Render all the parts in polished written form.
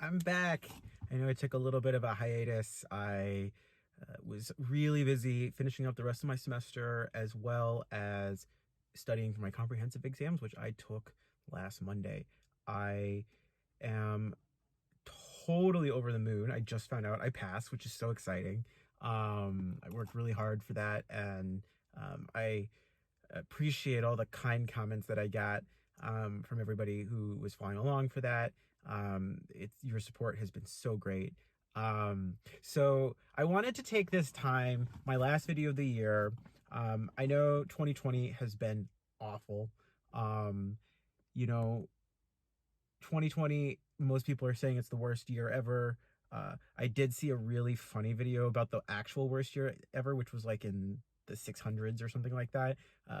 I'm back. I know I took a little bit of a hiatus. I was really busy finishing up the rest of my semester as well as studying for my comprehensive exams, which I took last Monday. I am totally over the moon. I just found out I passed, which is so exciting. I worked really hard for that, and I appreciate all the kind comments that I got from everybody who was following along for that. Your support has been so great. So I wanted to take this time, my last video of the year. I know 2020 has been awful. Um, you know, 2020, most people are saying it's the worst year ever. I did see a really funny video about the actual worst year ever, which was like in the 600s or something like that,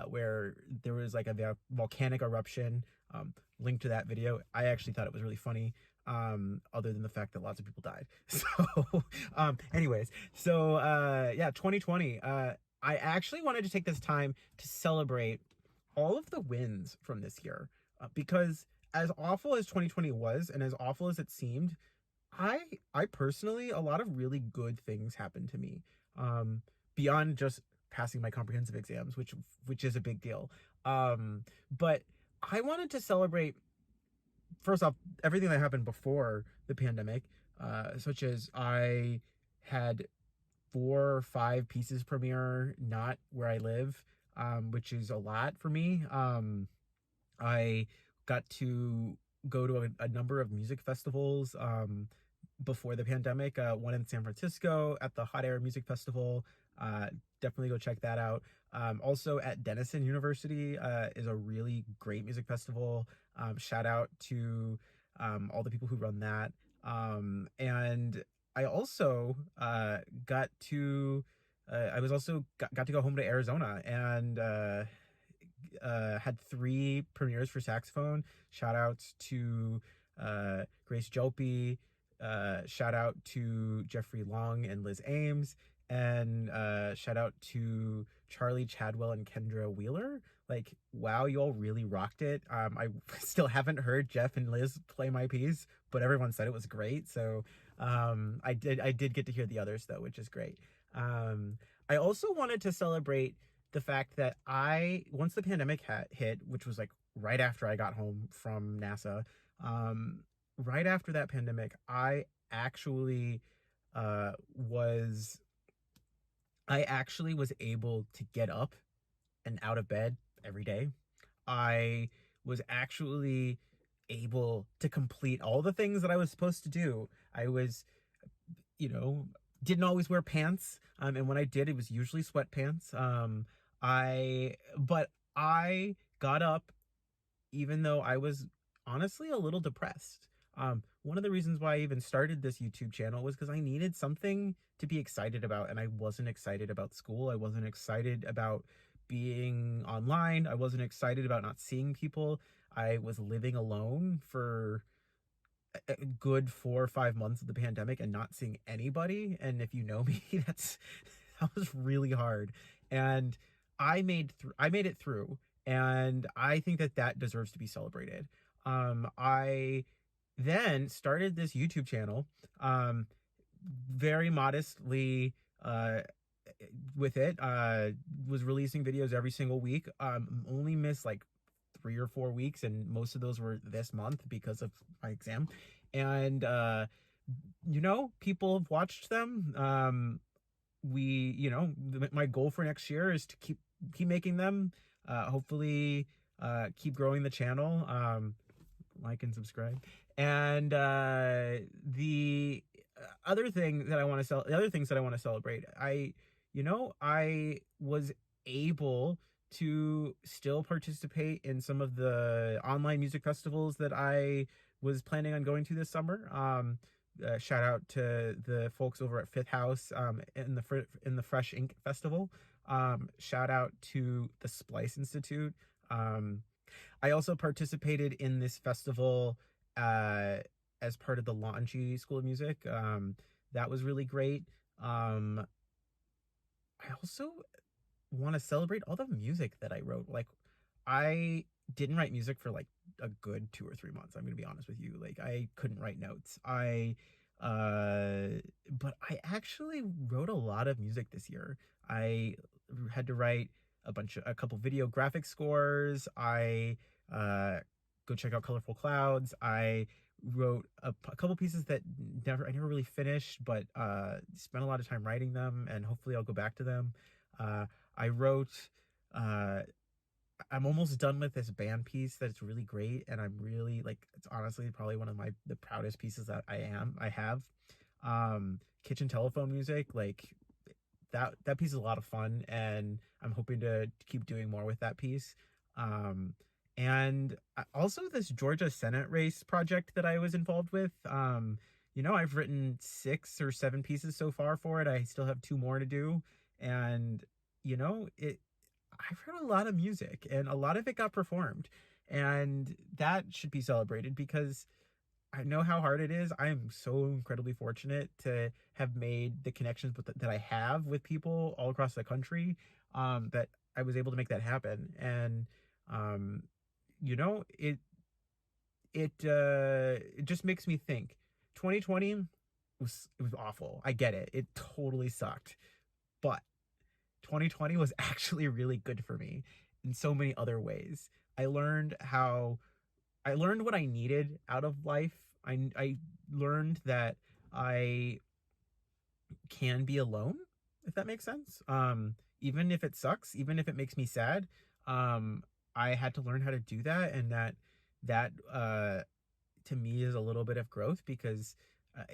where there was like a volcanic eruption. Linked to that video. I actually thought it was really funny, other than the fact that lots of people died. So, anyways, so yeah, 2020. I actually wanted to take this time to celebrate all of the wins from this year, because as awful as 2020 was and as awful as it seemed, I personally, a lot of really good things happened to me, beyond just passing my comprehensive exams, which is a big deal. But I wanted to celebrate, first off, everything that happened before the pandemic, such as I had 4 or 5 pieces premiere not where I live, which is a lot for me. I got to go to a number of music festivals before the pandemic. One in San Francisco at the Hot Air Music Festival. Definitely go check that out. Also at Denison University is a really great music festival. Shout out to all the people who run that. And I also I was also got to go home to Arizona and had 3 premieres for saxophone. Shout outs to Grace Jolpe, shout out to Jeffrey Long and Liz Ames, and shout out to Charlie Chadwell and Kendra Wheeler. Like, wow, you all really rocked it. I still haven't heard Jeff and Liz play my piece, but everyone said it was great. So I did get to hear the others though, which is great. I also wanted to celebrate the fact that once the pandemic hit, which was like right after I got home from NASA, right after that pandemic, actually uh, was I actually was able to get up and out of bed every day. I was actually able to complete all the things that I was supposed to do. I was, you know, didn't always wear pants. And when I did, it was usually sweatpants. But I got up even though I was honestly a little depressed. One of the reasons why I even started this YouTube channel was because I needed something to be excited about, and I wasn't excited about school. I wasn't excited about being online. I wasn't excited about not seeing people. I was living alone for a good 4 or 5 months of the pandemic and not seeing anybody. And if you know me, that was really hard. And I made it through, and I think that deserves to be celebrated. I then started this YouTube channel, very modestly, with it, was releasing videos every single week. Only missed like 3 or 4 weeks, and most of those were this month because of my exam. And people have watched them. My goal for next year is to keep making them. Hopefully keep growing the channel. Like and subscribe. And the other thing that I want to the other things that I want to celebrate, I was able to still participate in some of the online music festivals that I was planning on going to this summer. Shout out to the folks over at Fifth House, in the Fresh Ink Festival. Shout out to the Splice Institute. I also participated in this festival as part of the Launchy School of Music. That was really great. I also want to celebrate all the music that I wrote. Like, I didn't write music for like a good 2 or 3 months. I'm gonna be honest with you. Like, I couldn't write notes. But I actually wrote a lot of music this year. I had to write a couple video graphic scores. I uh, go check out Colorful Clouds. I wrote a couple pieces that I never really finished, but spent a lot of time writing them, and hopefully I'll go back to them. Uh, I wrote. Uh, I'm almost done with this band piece that's really great, and I'm really like, it's honestly probably one of the proudest pieces that I have. Kitchen telephone music, like that piece is a lot of fun, and I'm hoping to keep doing more with that piece. Um, and also this Georgia Senate race project that I was involved with. I've written 6 or 7 pieces so far for it. I still have 2 more to do, and it. I've heard a lot of music, and a lot of it got performed, and that should be celebrated because I know how hard it is. I am so incredibly fortunate to have made the connections that I have with people all across the country, that I was able to make that happen. And um, you know, it just makes me think. 2020 was awful. I get it. It totally sucked, but 2020 was actually really good for me in so many other ways. I learned how I learned what I needed out of life. I learned that I can be alone, if that makes sense. Even if it sucks, even if it makes me sad, um, I had to learn how to do that, and that to me is a little bit of growth because uh,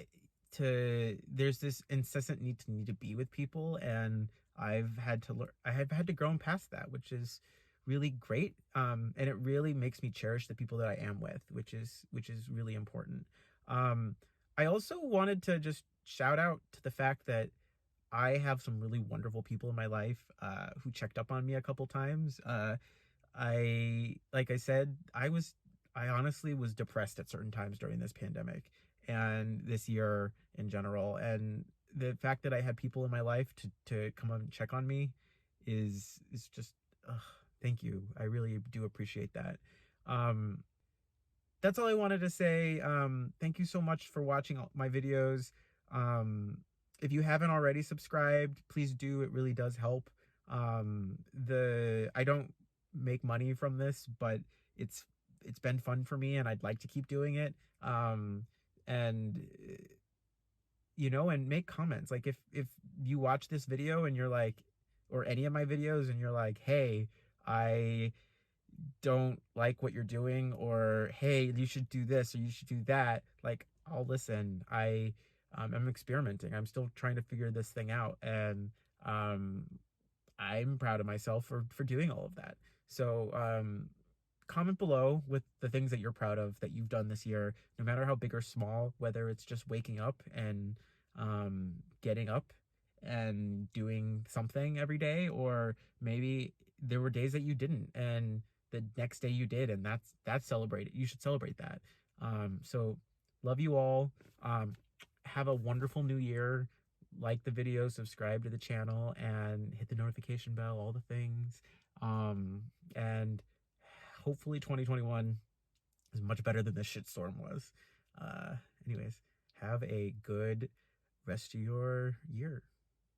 there's this incessant need to be with people, and I have had to grow past that, which is really great. And it really makes me cherish the people that I am with, which is really important. um I also wanted to just shout out to the fact that I have some really wonderful people in my life who checked up on me a couple times. Like I said, I honestly was depressed at certain times during this pandemic and this year in general. And the fact that I had people in my life to come and check on me is just, ugh, thank you. I really do appreciate that. Um, that's all I wanted to say. Thank you so much for watching my videos. If you haven't already subscribed, please do. It really does help. The I don't make money from this, but it's it's been fun for me, and I'd like to keep doing it. And and make comments. Like, if you watch this video and you're like, or any of my videos, and you're like, hey, I don't like what you're doing, or hey, you should do this or you should do that, like, I'll listen. I'm experimenting. I'm still trying to figure this thing out, and um I'm proud of myself for doing all of that. So comment below with the things that you're proud of that you've done this year, no matter how big or small, whether it's just waking up and getting up and doing something every day, or maybe there were days that you didn't, and the next day you did, and that's celebrated. You should celebrate that. So love you all. Have a wonderful new year. Like the video, subscribe to the channel, and hit the notification bell, all the things. And hopefully 2021 is much better than this shitstorm was. Uh, anyways, have a good rest of your year.